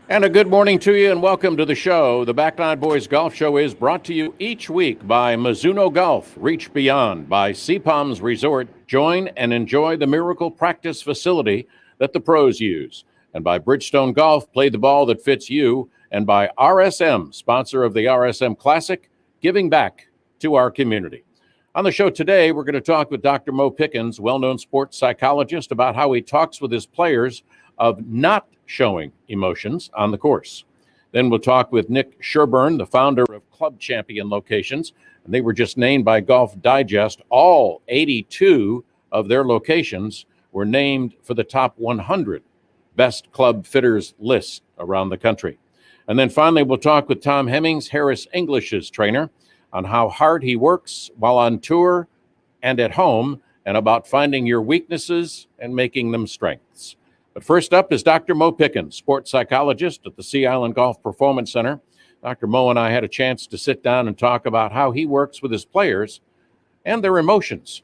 And a good morning to you, and welcome to the show. The Back Nine Boys Golf Show is brought to you each week by Mizuno Golf, Reach Beyond, by Sea Palms Resort. Join and enjoy the Miracle Practice facility that the pros use, and by Bridgestone Golf, play the ball that fits you, and by RSM, sponsor of the RSM Classic, giving back to our community. On the show today, we're going to talk with Dr. Mo Pickens, well-known sports psychologist, about how he talks with his players of not showing emotions on the course. Then we'll talk with Nick Sherburne, the founder of Club Champion Locations. And they were just named by Golf Digest. All 82 of their locations were named for the top 100 best club fitters list around the country. And then finally, we'll talk with Tom Hemmings, Harris English's trainer, on how hard he works while on tour and at home, and about finding your weaknesses and making them strengths. But first up is Dr. Mo Pickens, sports psychologist at the Sea Island Golf Performance Center. Dr. Mo and I had a chance to sit down and talk about how he works with his players and their emotions.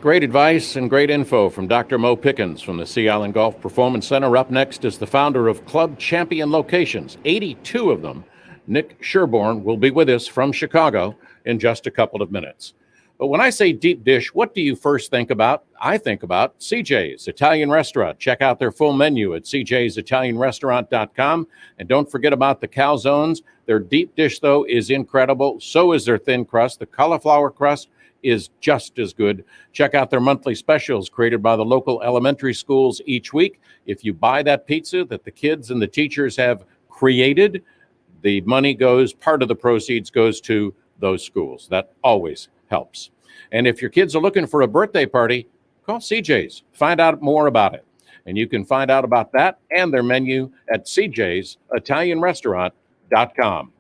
Great advice and great info from Dr. Mo Pickens from the Sea Island Golf Performance Center. Up next is the founder of Club Champion Locations, 82 of them. Nick Sherburne will be with us from Chicago in just a couple of minutes. But when I say deep dish, what do you first think about? I think about CJ's Italian Restaurant. Check out their full menu at cjsitalianrestaurant.com. And don't forget about the calzones. Their deep dish, though, is incredible. So is their thin crust. The cauliflower crust is just as good. Check out their monthly specials created by the local elementary schools each week. If you buy that pizza that the kids and the teachers have created, the money goes, part of the proceeds goes to those schools. That always helps. And if your kids are looking for a birthday party, call CJ's. Find out more about it. And you can find out about that and their menu at cjsitalianrestaurant.com.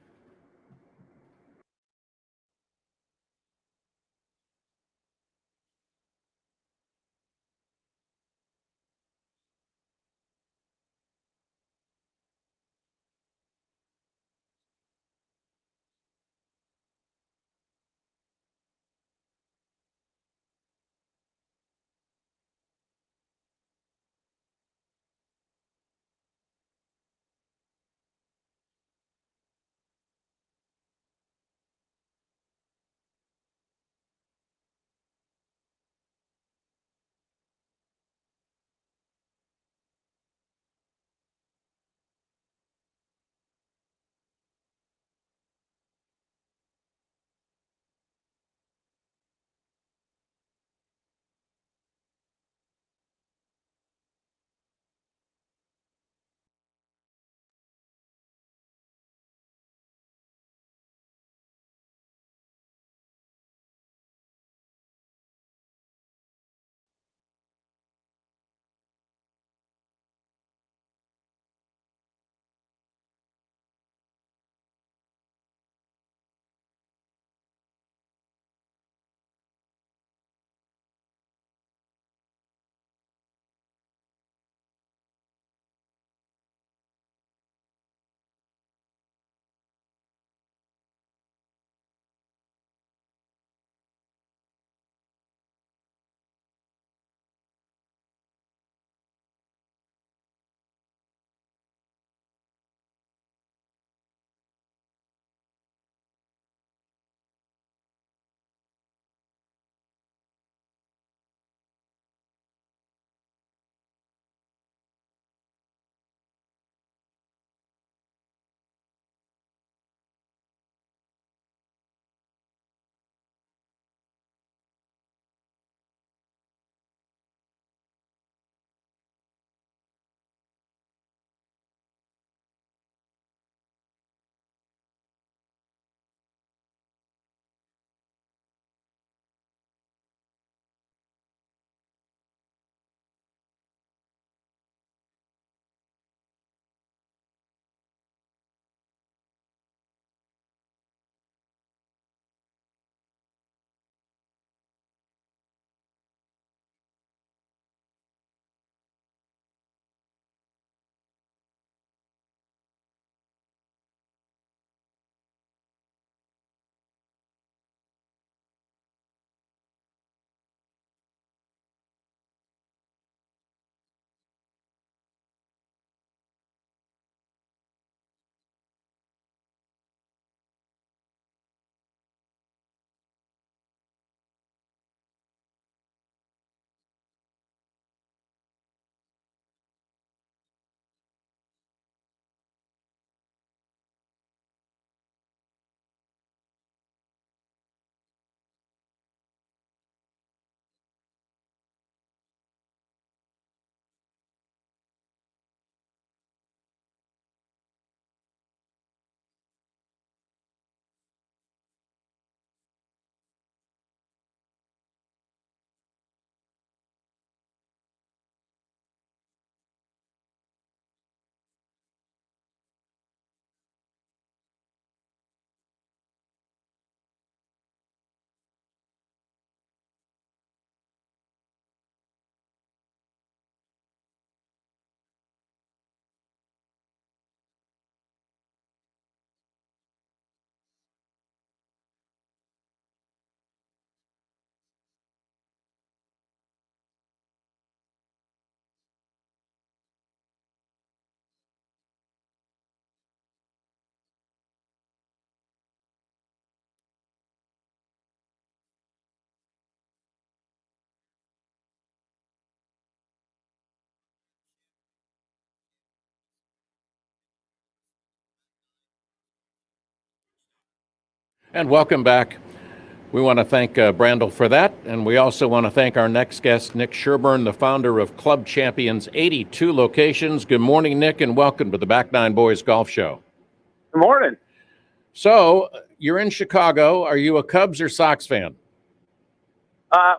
And welcome back. We want to thank Brandel for that. And we also want to thank our next guest, Nick Sherburne, the founder of Club Champions 82 locations. Good morning, Nick, and welcome to the Back Nine Boys Golf Show. Good morning. So you're in Chicago. Are you a Cubs or Sox fan?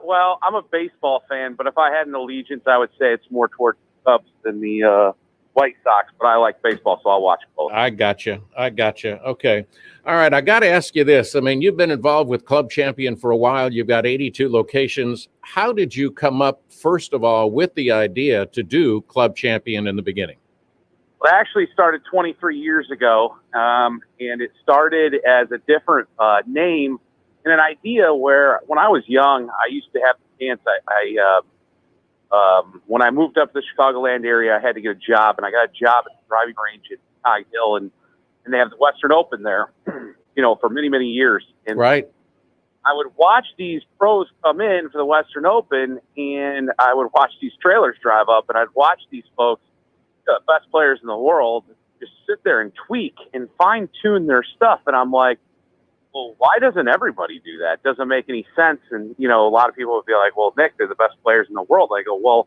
Well, I'm a baseball fan, but if I had an allegiance, I would say it's more towards the Cubs than the White Sox, but I like baseball, so I'll watch both. I got you. Okay. All right. I got to ask you this. I mean, you've been involved with Club Champion for a while. You've got 82 locations. How did you come up, first of all, with the idea to do Club Champion in the beginning? Well, it actually started 23 years ago, and it started as a different name and an idea where when I was young, I used to have the chance. When I moved up to the Chicagoland area, I had to get a job, and I got a job at the driving range at High Hill, and they have the Western Open there, for many, many years. And right. I would watch these pros come in for the Western Open, and I would watch these trailers drive up, and I'd watch these folks, the best players in the world, just sit there and tweak and fine-tune their stuff. And I'm like, well, why doesn't everybody do that? It doesn't make any sense. And, a lot of people would be like, well, Nick, they're the best players in the world. I go, well,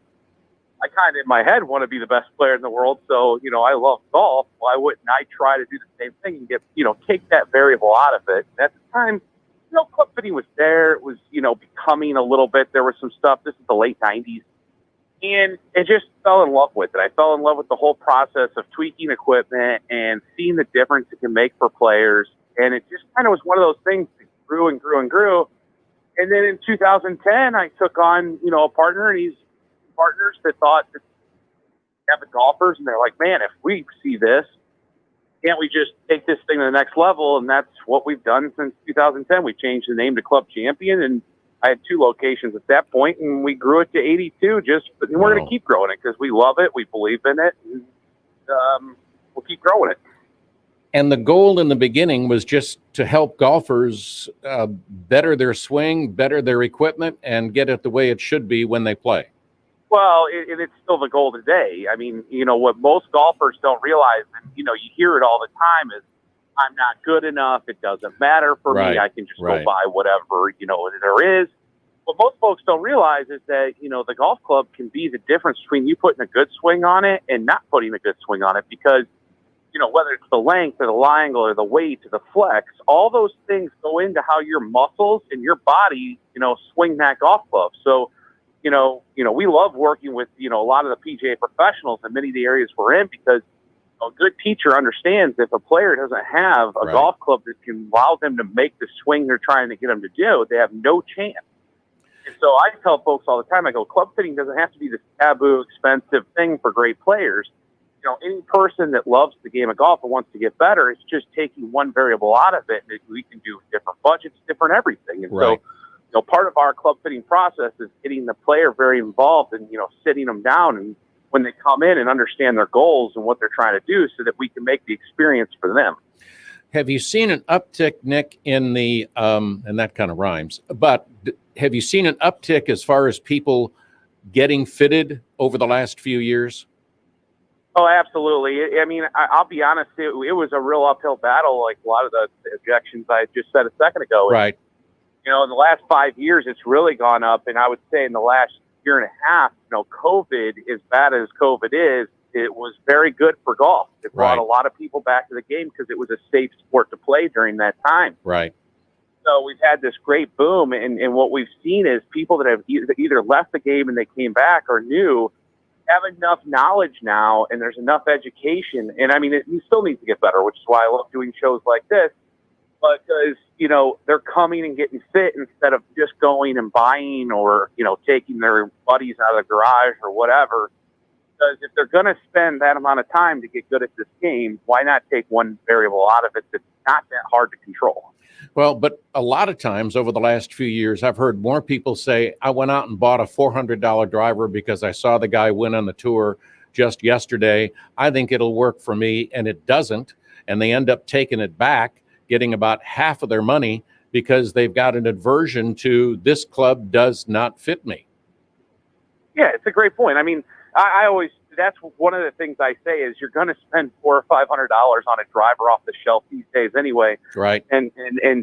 I kind of in my head want to be the best player in the world. So, I love golf. Why wouldn't I try to do the same thing and get, take that variable out of it? And at the time, club fitting was there. It was, becoming a little bit. There was some stuff. This is the late 90s. And I just fell in love with it. I fell in love with the whole process of tweaking equipment and seeing the difference it can make for players. And it just kind of was one of those things that grew and grew and grew. And then in 2010, I took on, a partner, and he's partners that thought that have the golfers, and they're like, man, if we see this, can't we just take this thing to the next level? And that's what we've done since 2010. We changed the name to Club Champion, and I had 2 locations at that point, and we grew it to 82. But we're going to keep growing it because we love it, we believe in it, and we'll keep growing it. And the goal in the beginning was just to help golfers better their swing, better their equipment, and get it the way it should be when they play. Well, it's still the goal today. I mean, what most golfers don't realize, and, you hear it all the time, is I'm not good enough. It doesn't matter for me. I can just go buy whatever, there is. What most folks don't realize is that, the golf club can be the difference between you putting a good swing on it and not putting a good swing on it, because whether it's the length or the lie angle or the weight or the flex, all those things go into how your muscles and your body, swing that golf club. So, we love working with, a lot of the PGA professionals in many of the areas we're in, because a good teacher understands if a player doesn't have a golf club that can allow them to make the swing they're trying to get them to do, they have no chance. And so I tell folks all the time, I go, club fitting doesn't have to be this taboo, expensive thing for great players. Any person that loves the game of golf and wants to get better, it's just taking one variable out of it. And we can do different budgets, different everything. And so, part of our club fitting process is getting the player very involved and, sitting them down and when they come in and understand their goals and what they're trying to do so that we can make the experience for them. Have you seen an uptick, Nick, in the, and that kind of rhymes, but have you seen an uptick as far as people getting fitted over the last few years? Oh, absolutely. I mean, I'll be honest, it was a real uphill battle, like a lot of the objections I just said a second ago. Right. In the last 5 years, it's really gone up. And I would say in the last year and a half, COVID, as bad as COVID is, it was very good for golf. It brought a lot of people back to the game because it was a safe sport to play during that time. Right. So we've had this great boom. And what we've seen is people that have either left the game and they came back or new have enough knowledge now, and there's enough education. And I mean, it still needs to get better, which is why I love doing shows like this, because, they're coming and getting fit instead of just going and buying or, taking their buddies out of the garage or whatever. Because if they're going to spend that amount of time to get good at this game, why not take one variable out of it that's not that hard to control? Well, but a lot of times over the last few years, I've heard more people say, I went out and bought a $400 driver because I saw the guy win on the tour just yesterday. I think it'll work for me, and it doesn't. And they end up taking it back, getting about half of their money because they've got an aversion to this club does not fit me. Yeah, it's a great point. I mean, I always that's one of the things I say is you're going to spend $400 or $500 on a driver off the shelf these days anyway. Right. And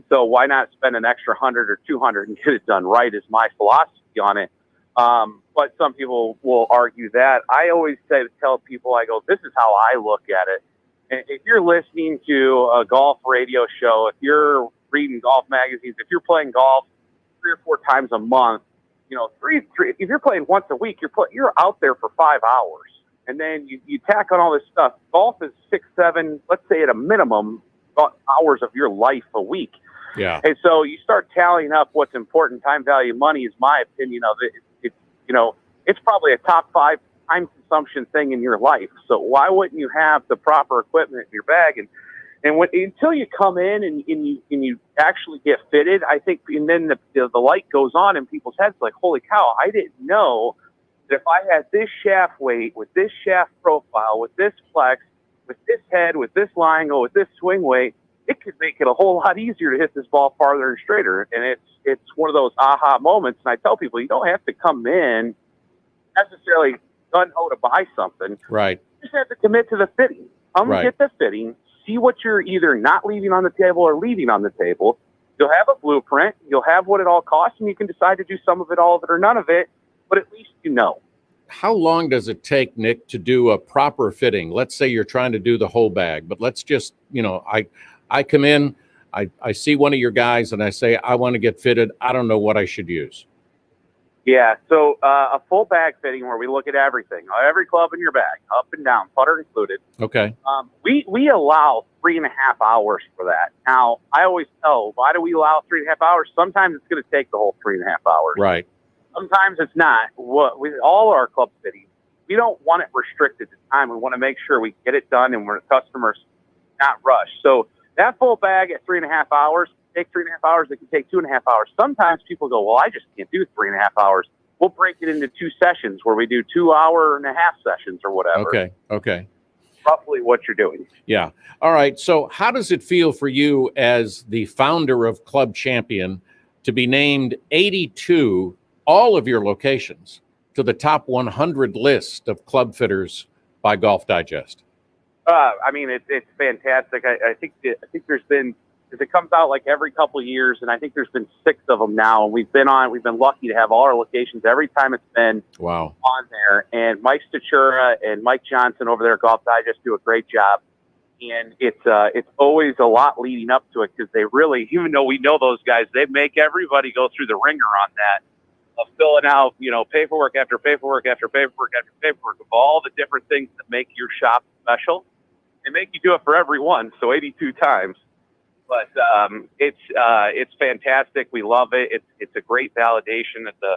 so why not spend an extra 100 or 200 and get it done right is my philosophy on it. But some people will argue that. I always tell people, I go, this is how I look at it. And if you're listening to a golf radio show, if you're reading golf magazines, if you're playing golf 3 or 4 times a month, you know, if you're playing once a week, you're out there for 5 hours. And then you tack on all this stuff. Golf is 6, 7, let's say at a minimum, hours of your life a week. Yeah. And so you start tallying up what's important. Time, value, money is my opinion of it. It's probably a top 5 time consumption thing in your life. So why wouldn't you have the proper equipment in your bag? Until you come in and you actually get fitted, I think, and then the light goes on in people's heads like, holy cow, I didn't know that if I had this shaft weight, with this shaft profile, with this flex, with this head, with this line angle, with this swing weight, it could make it a whole lot easier to hit this ball farther and straighter. And it's one of those aha moments. And I tell people, you don't have to come in necessarily gung-ho to buy something. Right. You just have to commit to the fitting. Get the fitting, see what you're either not leaving on the table or leaving on the table. You'll have a blueprint. You'll have what it all costs, and you can decide to do some of it, all of it, or none of it. But at least you know. How long does it take, Nick, to do a proper fitting? Let's say you're trying to do the whole bag, but let's just, I come in, I see one of your guys, and I say, I want to get fitted. I don't know what I should use. Yeah, so a full bag fitting where we look at everything, every club in your bag, up and down, putter included. Okay. We allow 3.5 hours for that. Now, I always tell, why do we allow 3.5 hours? Sometimes it's going to take the whole 3.5 hours. Right. Sometimes it's not. With all our club fittings, we don't want it restricted to time. We want to make sure we get it done and we're customers not rushed. So that full bag at 3.5 hours, take 3.5 hours. It can take 2.5 hours. Sometimes people go, well, I just can't do 3.5 hours. We'll break it into 2 sessions where we do 2.5-hour sessions or whatever. Okay. Roughly what you're doing. Yeah. All right. So how does it feel for you as the founder of Club Champion to be named 82, all of your locations, to the top 100 list of club fitters by Golf Digest? It's fantastic. I think there's been, because it comes out like every couple of years, and I think there's been 6 of them now. And we've been lucky to have all our locations every time it's been on there. And Mike Stachura and Mike Johnson over there at Golf Digest do a great job. And it's always a lot leading up to it, because they really, even though we know those guys, they make everybody go through the ringer on that, of filling out, paperwork after paperwork after paperwork after paperwork of all the different things that make your shop special. They make you do it for everyone, so 82 times. But it's fantastic. We love it. It's a great validation that the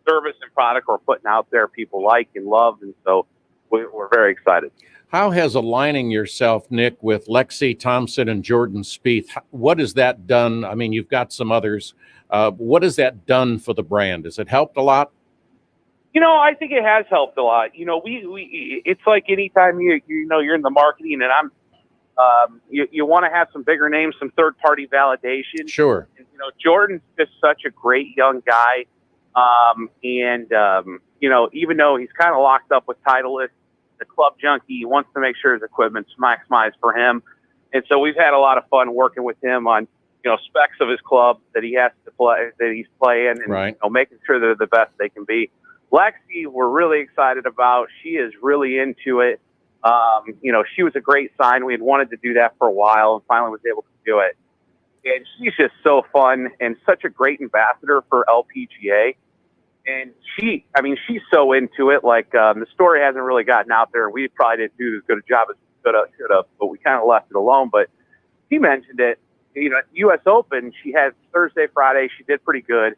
service and product we're putting out there people like and love, and so we're very excited. How has aligning yourself, Nick, with Lexi Thompson and Jordan Spieth, what has that done? I mean, you've got some others. What has that done for the brand? Has it helped a lot? I think it has helped a lot. We it's like anytime you're in the marketing, and you want to have some bigger names, some third party validation. Sure. And, Jordan's just such a great young guy, even though he's kind of locked up with Titleist, the club junkie, he wants to make sure his equipment's maximized for him, and so we've had a lot of fun working with him on specs of his club that he has to play, that he's playing, and making sure they're the best they can be. Lexi, we're really excited about. She is really into it. She was a great sign. We had wanted to do that for a while and finally was able to do it. And she's just so fun and such a great ambassador for LPGA. And she's so into it. Like, the story hasn't really gotten out there. We probably didn't do as good a job as we should have, but we kind of left it alone. But she mentioned it. At the U.S. Open, she had Thursday, Friday. She did pretty good.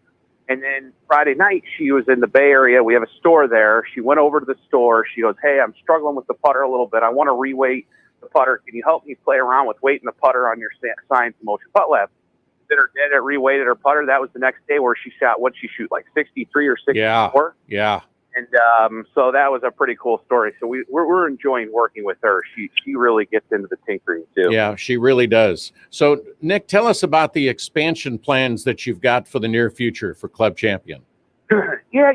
And then Friday night, she was in the Bay Area. We have a store there. She went over to the store. She goes, hey, I'm struggling with the putter a little bit. I want to reweight the putter. Can you help me play around with weighting the putter on your Science Motion Putt Lab? Did it, reweighted her putter. That was the next day where she shot, what'd she shoot, like 63 or 64? Yeah. And so that was a pretty cool story. So we're enjoying working with her. She really gets into the tinkering too. Yeah, she really does. So, Nick, tell us about the expansion plans that you've got for the near future for Club Champion. Yeah,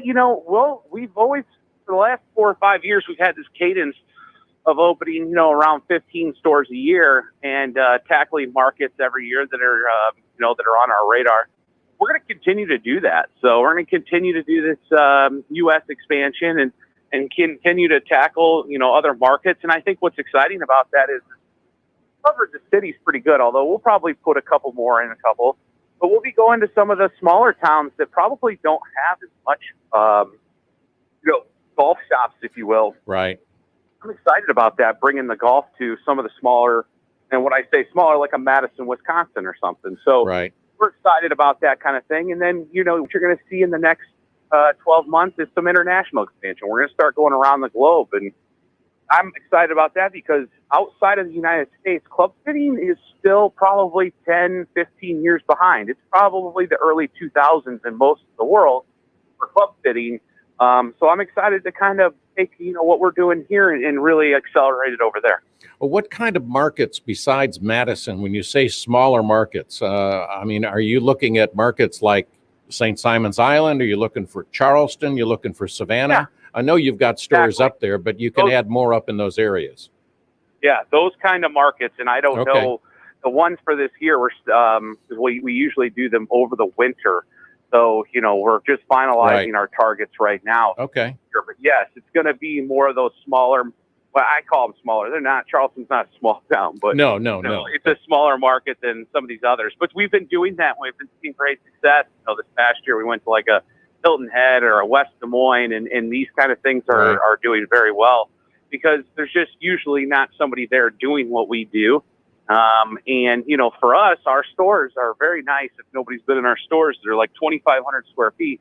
we've always for the last 4 or 5 years, we've had this cadence of opening, around 15 stores a year and tackling markets every year that are, that are on our radar. We're going to continue to do that. So we're going to continue to do this U.S. expansion and continue to tackle, other markets. And I think what's exciting about that is covered the city's pretty good, although we'll probably put a couple more in a couple. But we'll be going to some of the smaller towns that probably don't have as much, golf shops, if you will. Right. I'm excited about that, bringing the golf to some of the smaller, and when I say smaller, like a Madison, Wisconsin or something. So right. We're excited about that kind of thing. And then, what you're going to see in the next 12 months is some international expansion. We're going to start going around the globe. And I'm excited about that because outside of the United States, club fitting is still probably 10, 15 years behind. It's probably the early 2000s in most of the world for club fitting. So I'm excited to kind of take, what we're doing here and really accelerate it over there. Well, what kind of markets besides Madison, when you say smaller markets, are you looking at markets like St. Simon's Island? Are you looking for Charleston? You're looking for Savannah? Yeah. I know you've got stores up there, but you can add more up in those areas. Yeah, those kind of markets. And I don't know the ones for this year. We usually do them over the winter. So, we're just finalizing our targets right now. Okay. But yes, it's going to be more of those smaller. Well, I call them smaller. They're not. Charleston's not a small town, but no. It's a smaller market than some of these others. But we've been doing that. We've been seeing great success. This past year we went to like a Hilton Head or a West Des Moines, and these kind of things are doing very well because there's just usually not somebody there doing what we do. And for us, our stores are very nice. If nobody's been in our stores, they're like 2,500 square feet,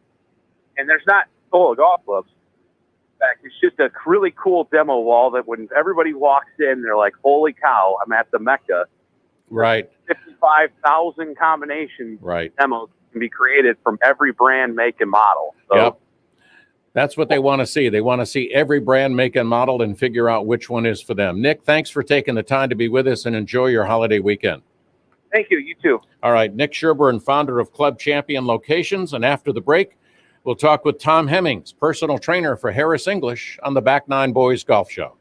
and there's not full of golf clubs. In fact, it's just a really cool demo wall that when everybody walks in, they're like, "Holy cow, I'm at the Mecca!" Right. 55,000 combination demos can be created from every brand, make, and model. So, yep. That's what they want to see. They want to see every brand, make, and model and figure out which one is for them. Nick, thanks for taking the time to be with us and enjoy your holiday weekend. Thank you. You too. All right. Nick Sherburne, founder of Club Champion Locations. And after the break, we'll talk with Tom Hemmings, personal trainer for Harris English on the Back Nine Boys Golf Show.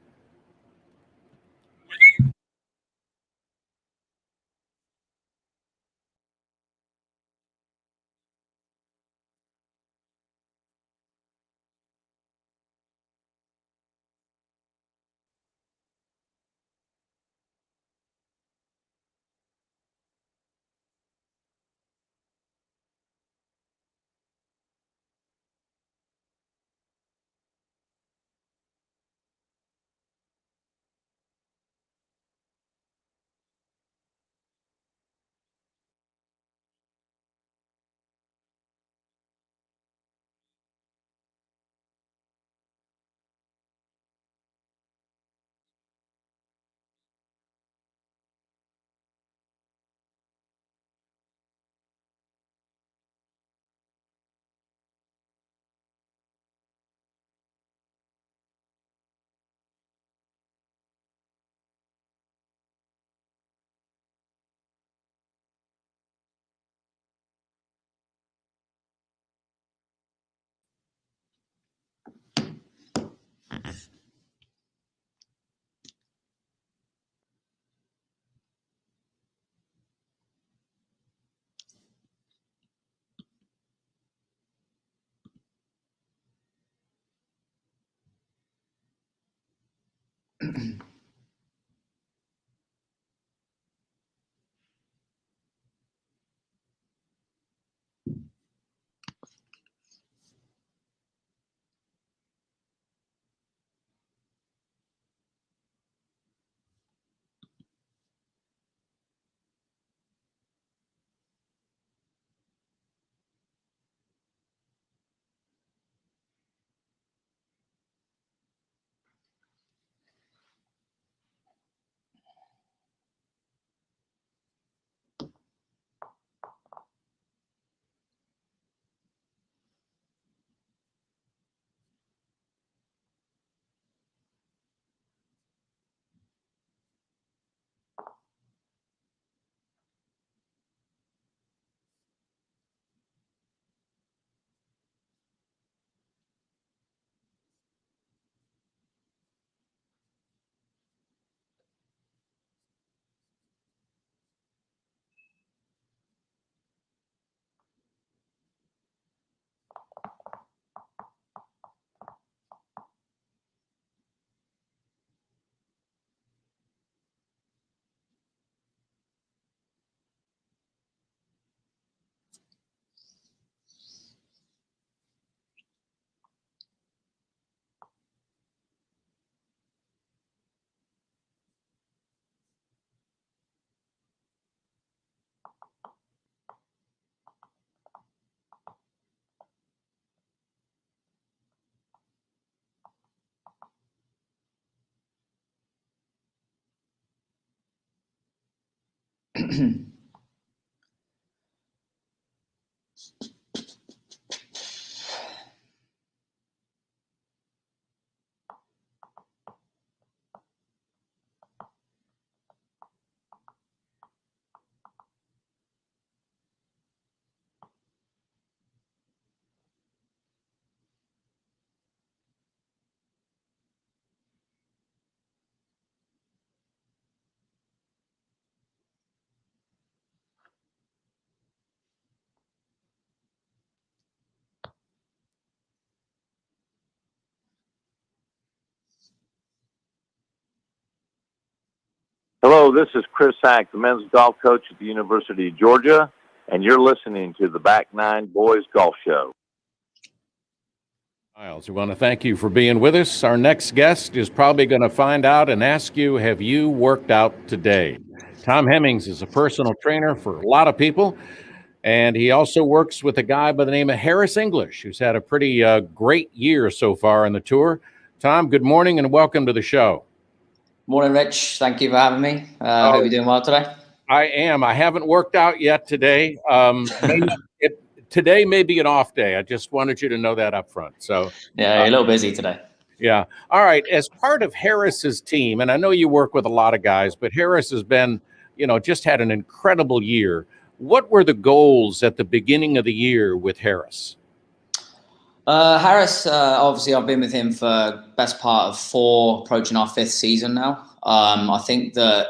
Hello, this is Chris Hack, the men's golf coach at the University of Georgia, and you're listening to the Back Nine Boys Golf Show. Miles, we want to thank you for being with us. Our next guest is probably going to find out and ask you, have you worked out today? Tom Hemmings is a personal trainer for a lot of people, and he also works with a guy by the name of Harris English, who's had a pretty great year so far on the tour. Tom, good morning and welcome to the show. Morning, Rich. Thank you for having me. Hope you're doing well today. I am. I haven't worked out yet today. Today may be an off day. I just wanted you to know that up front. So yeah, you're a little busy today. Yeah. All right. As part of Harris's team, and I know you work with a lot of guys, but Harris has been, just had an incredible year. What were the goals at the beginning of the year with Harris? Harris, obviously, I've been with him for best part of 4, approaching our 5th season now. I think that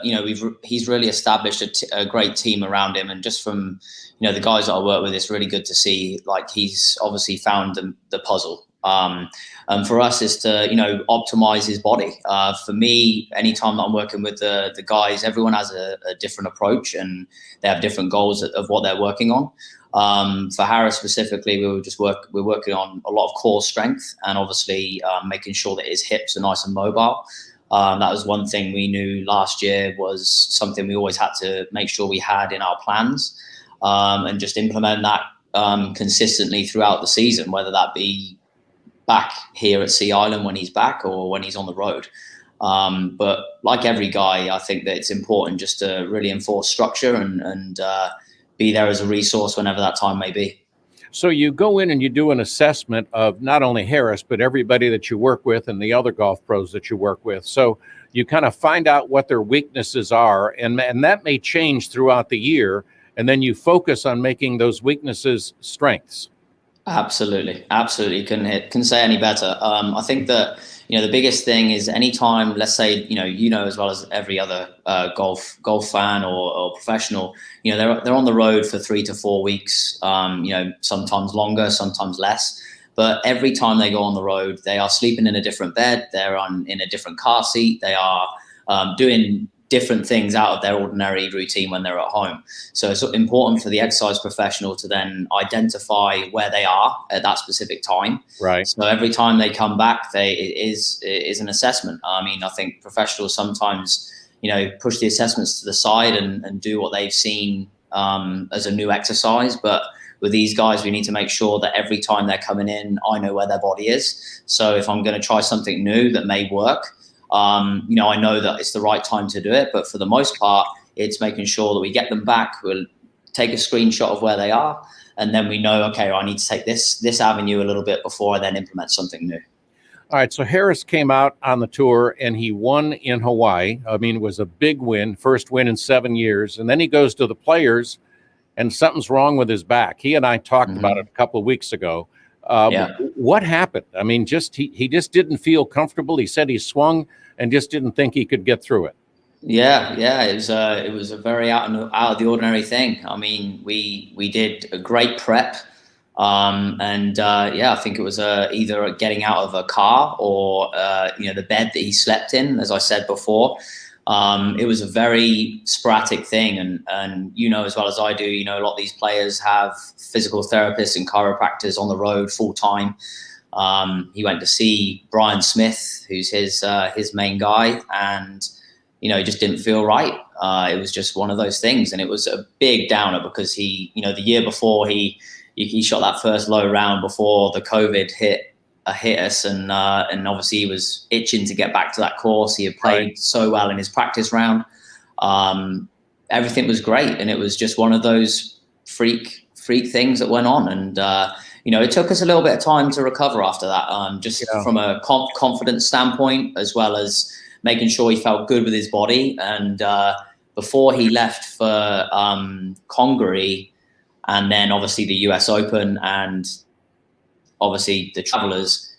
he's really established a great team around him, and just from the guys that I work with, it's really good to see. Like, he's obviously found the puzzle. And for us is to optimize his body. For me, anytime that I'm working with the guys, everyone has a different approach, and they have different goals of what they're working on. For Harris specifically, we're working on a lot of core strength, and obviously making sure that his hips are nice and mobile. That was one thing we knew last year was something we always had to make sure we had in our plans, and just implement that consistently throughout the season, whether that be back here at Sea Island when he's back or when he's on the road. But like every guy, I think that it's important just to really enforce structure and be there as a resource whenever that time may be. So you go in and you do an assessment of not only Harris, but everybody that you work with and the other golf pros that you work with. So you kind of find out what their weaknesses are, and that may change throughout the year. And then you focus on making those weaknesses strengths. Absolutely. Can say any better. I think that the biggest thing is anytime, let's say, as well as every other golf fan or professional, they're on the road for 3 to 4 weeks, sometimes longer, sometimes less. But every time they go on the road, they are sleeping in a different bed. They're in a different car seat. They are doing different things out of their ordinary routine when they're at home. So it's important for the exercise professional to then identify where they are at that specific time. Right. So every time they come back, it is an assessment. I mean, I think professionals sometimes, push the assessments to the side and do what they've seen as a new exercise. But with these guys, we need to make sure that every time they're coming in, I know where their body is. So if I'm going to try something new that may work, I know that it's the right time to do it, but for the most part, it's making sure that we get them back. We'll take a screenshot of where they are, and then we know, okay, I need to take this avenue a little bit before I then implement something new. All right, so Harris came out on the tour and he won in Hawaii. I mean, it was a big win, first win in 7 years. And then he goes to the Players and something's wrong with his back. He and I talked about it a couple of weeks ago. What happened? I mean, he just didn't feel comfortable. He said he swung and just didn't think he could get through it. Yeah. It was a very out of the ordinary thing. I mean, we did a great prep, I think it was either getting out of a car or the bed that he slept in. As I said before, it was a very sporadic thing, and as well as I do, a lot of these players have physical therapists and chiropractors on the road full time. He went to see Brian Smith, who's his main guy, and he just didn't feel right. It was just one of those things, and it was a big downer because he, the year before he shot that first low round before the COVID hit us, and obviously he was itching to get back to that course. He had played so well in his practice round. everything was great. And it was just one of those freak things that went on. And, it took us a little bit of time to recover after that, from a confidence standpoint, as well as making sure he felt good with his body. And before he left for Congaree, and then obviously the US Open and obviously the Travelers,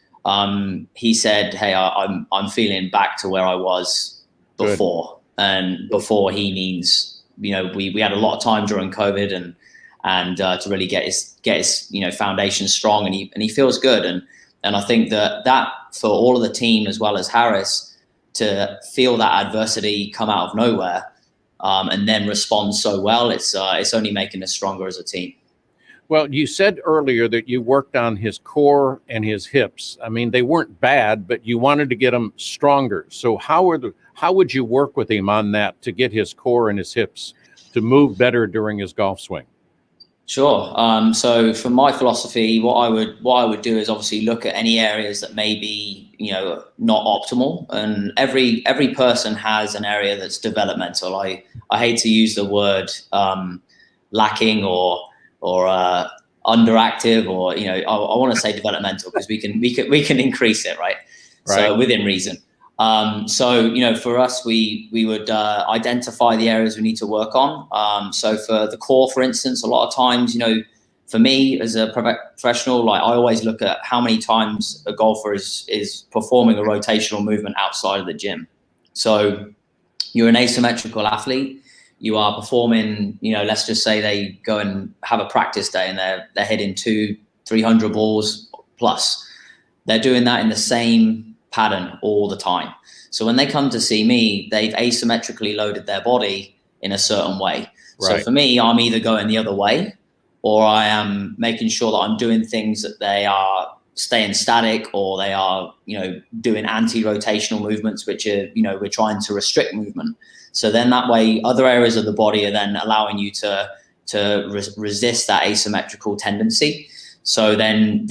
he said, "Hey, I'm feeling back to where I was before." Good. And before he means, we had a lot of time during COVID and to really get his foundation strong, and he feels good. And I think that for all of the team as well as Harris to feel that adversity come out of nowhere, and then respond so well, it's only making us stronger as a team. Well, you said earlier that you worked on his core and his hips. I mean, they weren't bad, but you wanted to get them stronger. So how would you work with him on that to get his core and his hips to move better during his golf swing? Sure. So from my philosophy, what I would do is obviously look at any areas that may be, not optimal. And every person has an area that's developmental. I hate to use the word lacking or underactive, or I want to say developmental, because we can increase it, right? So within reason. So for us, we would identify the areas we need to work on. So for the core, for instance, a lot of times, for me as a professional, like, I always look at how many times a golfer is performing a rotational movement outside of the gym. So you're an asymmetrical athlete. You are performing, let's just say they go and have a practice day and they're hitting 200-300 balls plus. They're doing that in the same pattern all the time. So when they come to see me, they've asymmetrically loaded their body in a certain way. Right. So for me, I'm either going the other way, or I am making sure that I'm doing things that they are staying static, or they are, doing anti-rotational movements, which are, we're trying to restrict movement. So then that way, other areas of the body are then allowing you to resist that asymmetrical tendency. So then,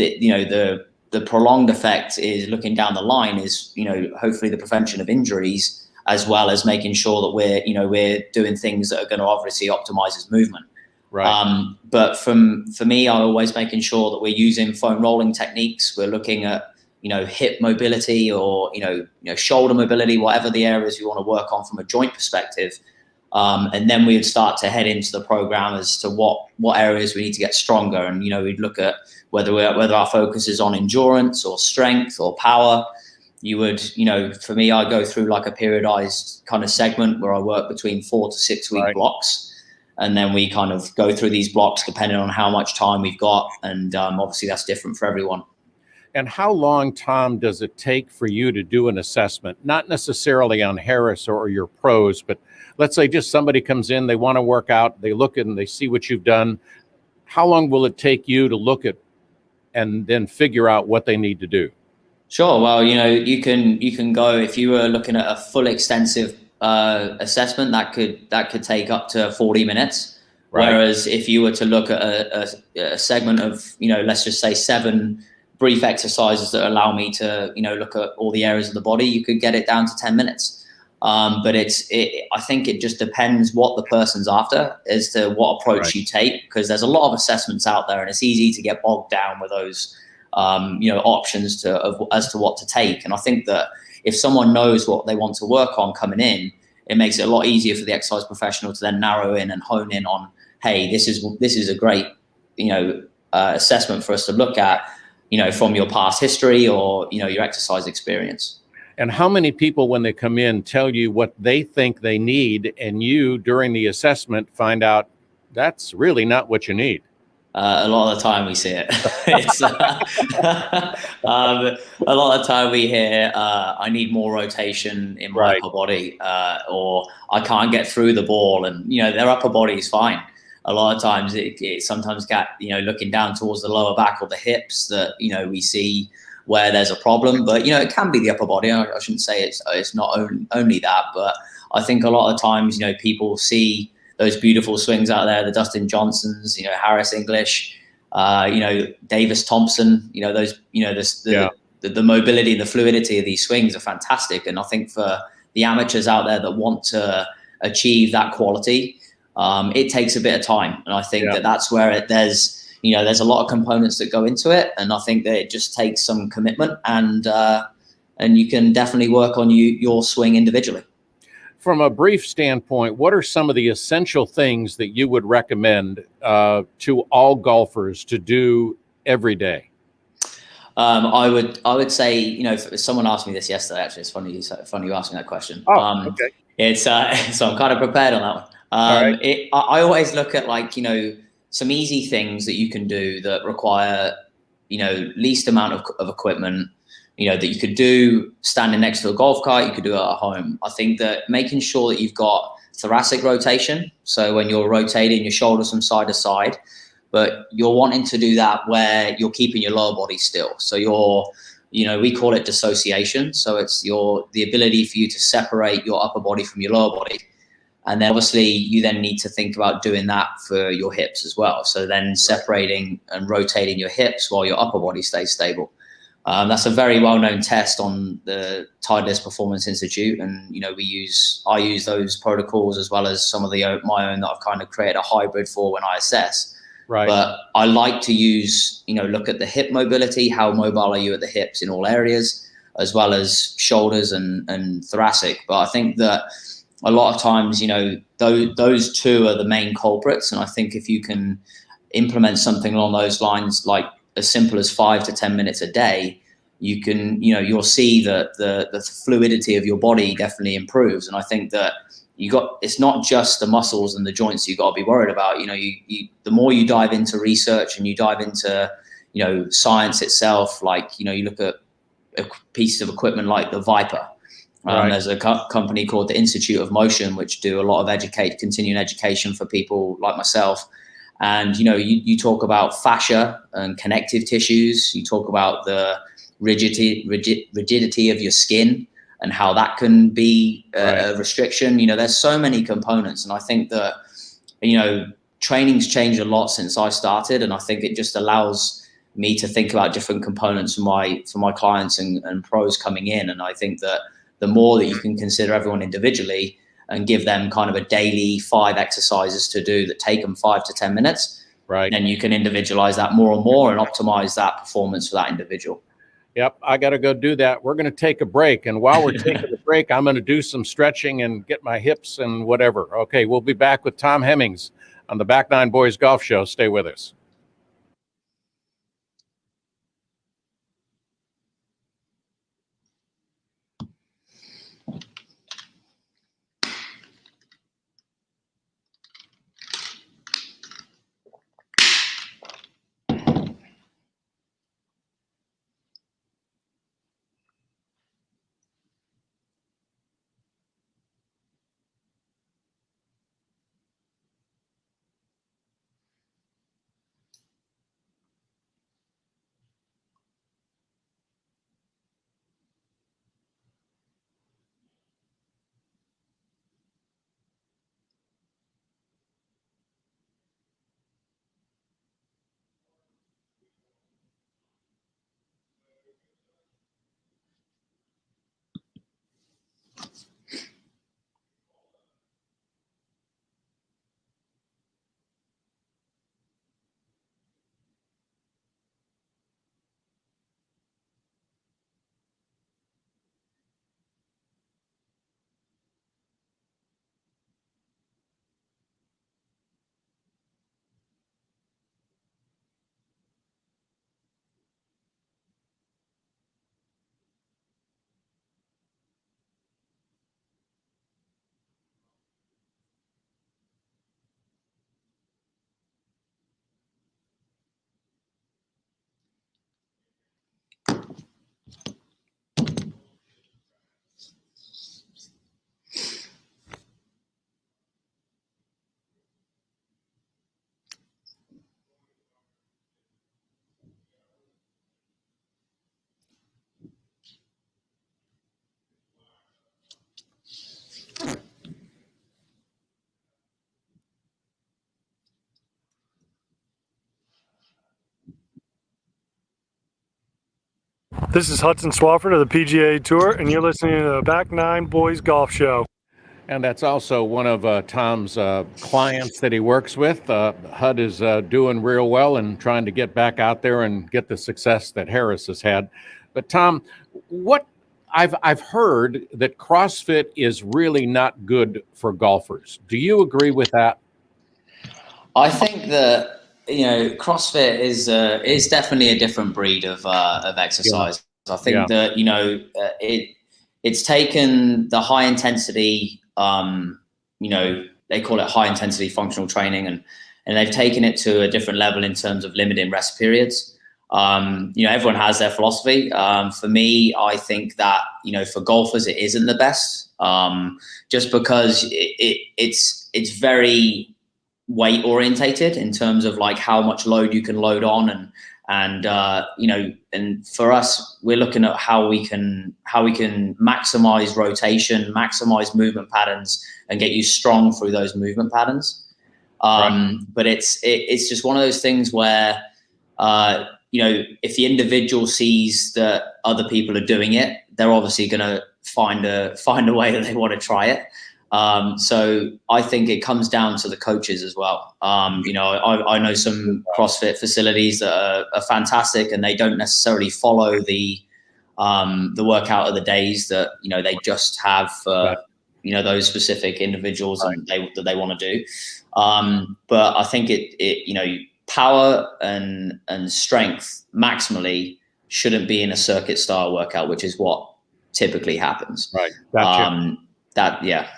the prolonged effect is, looking down the line, is, hopefully the prevention of injuries, as well as making sure that we're doing things that are going to obviously optimize his movement. Right. But for me, I'm always making sure that we're using foam rolling techniques. We're looking at, hip mobility, or, shoulder mobility, whatever the areas you want to work on from a joint perspective. And then we would start to head into the program as to what areas we need to get stronger. And, we'd look at whether our focus is on endurance or strength or power. You would, for me, I go through like a periodized kind of segment where I work between 4 to 6 week blocks. And then we kind of go through these blocks depending on how much time we've got. And obviously that's different for everyone. And how long, Tom, does it take for you to do an assessment? Not necessarily on Harris or your pros, but let's say just somebody comes in, they want to work out, they look and they see what you've done. How long will it take you to look at and then figure out what they need to do? Sure. Well, you can go, if you were looking at a full extensive assessment, that could take up to 40 minutes. Right. Whereas if you were to look at a segment of, let's just say 7 brief exercises that allow me to, look at all the areas of the body, you could get it down to 10 minutes. But I think it just depends what the person's after as to what approach you take, because there's a lot of assessments out there and it's easy to get bogged down with those, options as to what to take. And I think that if someone knows what they want to work on coming in, it makes it a lot easier for the exercise professional to then narrow in and hone in on, hey, this is a great, assessment for us to look at, from your past history or, your exercise experience. And how many people, when they come in, tell you what they think they need, and you, during the assessment, find out that's really not what you need? A lot of the time we see it. It's, a lot of the time we hear, I need more rotation in my upper body, or I can't get through the ball, and, their upper body is fine. A lot of times it sometimes got, looking down towards the lower back or the hips that, we see where there's a problem. But, it can be the upper body. I shouldn't say it's not only that, but I think a lot of times, people see those beautiful swings out there, the Dustin Johnsons, Harris English, Davis Thompson, the mobility and the fluidity of these swings are fantastic. And I think for the amateurs out there that want to achieve that quality, it takes a bit of time. And I think that's where there's a lot of components that go into it. And I think that it just takes some commitment, and you can definitely work on your swing individually. From a brief standpoint, what are some of the essential things that you would recommend to all golfers to do every day? I would say, if someone asked me this yesterday, actually, it's funny you asked me that question. Okay. It's so I'm kind of prepared on that one. Right. I always look at some easy things that you can do that require, least amount of equipment, that you could do standing next to a golf cart, you could do it at home. I think that making sure that you've got thoracic rotation, so when you're rotating your shoulders from side to side, but you're wanting to do that where you're keeping your lower body still. So we call it dissociation. So it's the ability for you to separate your upper body from your lower body. And then obviously you then need to think about doing that for your hips as well. So then separating and rotating your hips while your upper body stays stable. That's a very well-known test on the Titleist Performance Institute, and I use those protocols as well as some of my own that I've kind of created a hybrid for when I assess. Right. But I like to use, look at the hip mobility, how mobile are you at the hips in all areas, as well as shoulders and thoracic. But I think that a lot of times, those two are the main culprits, and I think if you can implement something along those lines, like as simple as 5 to 10 minutes a day, you'll see that the fluidity of your body definitely improves. And I think that it's not just the muscles and the joints you've got to be worried about. The more you dive into research and you dive into, science itself, you look at a piece of equipment like the Viper. Right. There's a company called the Institute of Motion, which do a lot of continuing education for people like myself. And, you talk about fascia and connective tissues. You talk about the rigidity of your skin and how that can be a restriction. There's so many components. And I think that, training's changed a lot since I started. And I think it just allows me to think about different components for my clients and pros coming in. And I think that the more that you can consider everyone individually and give them kind of a daily 5 exercises to do that take them 5 to 10 minutes, right, then you can individualize that more and more and optimize that performance for that individual. Yep, I got to go do that. We're going to take a break. And while we're taking the break, I'm going to do some stretching and get my hips and whatever. Okay, we'll be back with Tom Hemmings on the Back Nine Boys Golf Show. Stay with us. This is Hudson Swafford of the PGA Tour, and you're listening to the Back Nine Boys Golf Show. And that's also one of Tom's clients that he works with. HUD is doing real well and trying to get back out there and get the success that Harris has had. But Tom, what I've heard that CrossFit is really not good for golfers. Do you agree with that? I think that CrossFit is definitely a different breed of exercise. Yeah. I think that it's taken the high intensity, they call it high intensity functional training, and they've taken it to a different level in terms of limiting rest periods. Everyone has their philosophy. For me, I think that, for golfers, it isn't the best, just because it's very weight orientated in terms of like how much load you can load on, and for us, we're looking at how we can maximize rotation, maximize movement patterns, and get you strong through those movement patterns. Right. But it's just one of those things where, if the individual sees that other people are doing it, they're obviously going to find a way that they want to try it. So I think it comes down to the coaches as well. I know some CrossFit facilities that are fantastic, and they don't necessarily follow the workout of the days that, they just have, those specific individuals and that they want to do. But I think power and strength maximally shouldn't be in a circuit style workout, which is what typically happens. Right. Gotcha.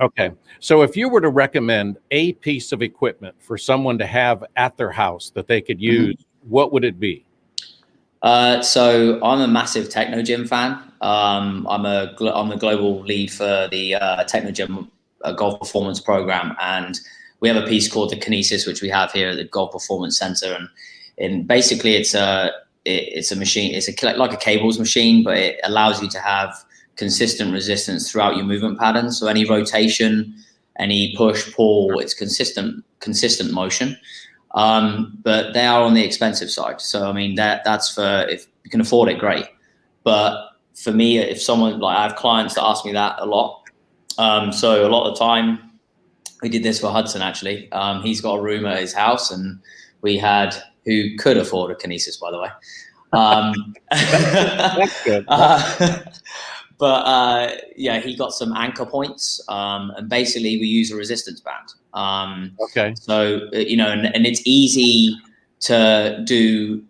Okay. So if you were to recommend a piece of equipment for someone to have at their house that they could use, what would it be? So I'm a massive Techno Gym fan. I'm the global lead for the Techno Gym golf performance program, and we have a piece called the Kinesis, which we have here at the Golf Performance Center, and basically it's a machine. It's like a cables machine, but it allows you to have consistent resistance throughout your movement patterns. So any rotation, any push, pull, it's consistent motion. But they are on the expensive side. So I mean that's for, if you can afford it, great. But for me, if someone, like, I have clients that ask me that a lot. So a lot of the time, we did this for Hudson actually. He's got a room at his house, and we had, who could afford a Kinesis, by the way. That's good. But he got some anchor points, and basically we use a resistance band. Okay. So and it's easy to do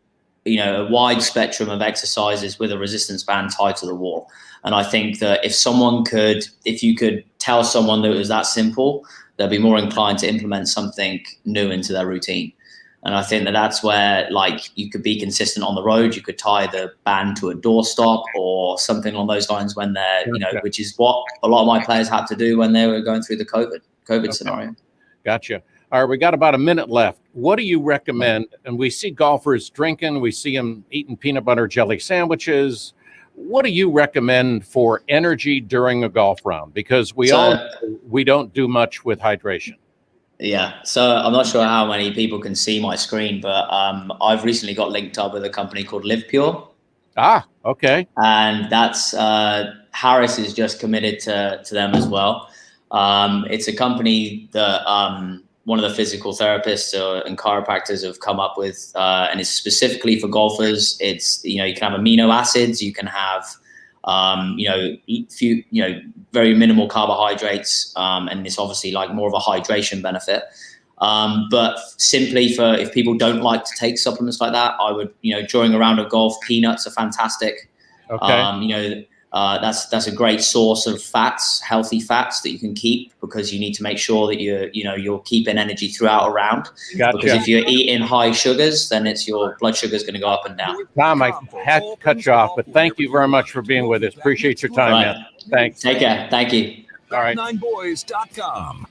a wide spectrum of exercises with a resistance band tied to the wall. And I think that if you could tell someone that it was that simple, they'll be more inclined to implement something new into their routine. And I think that that's where, like, you could be consistent on the road. You could tie the band to a doorstop or something along those lines when they're, which is what a lot of my players had to do when they were going through the COVID scenario. Gotcha. All right, we got about a minute left. What do you recommend? And we see golfers drinking, we see them eating peanut butter jelly sandwiches. What do you recommend for energy during a golf round? Because we don't do much with hydration. Yeah, so I'm not sure how many people can see my screen, but I've recently got linked up with a company called Live Pure. Ah, okay. And that's Harris is just committed to them as well. It's a company that one of the physical therapists and chiropractors have come up with, and it's specifically for golfers. It's, you can have amino acids, you can have very minimal carbohydrates, and it's obviously like more of a hydration benefit. But simply if people don't like to take supplements like that, I would, during a round of golf, peanuts are fantastic. Okay. That's a great source of fats, healthy fats that you can keep, because you need to make sure that you're keeping energy throughout a round. Gotcha. Because if you're eating high sugars, then your blood sugar is going to go up and down. Tom, I had to cut you off, but thank you very much for being with us. Appreciate your time, man. Thanks. Take care. Thank you. Back9boys.com.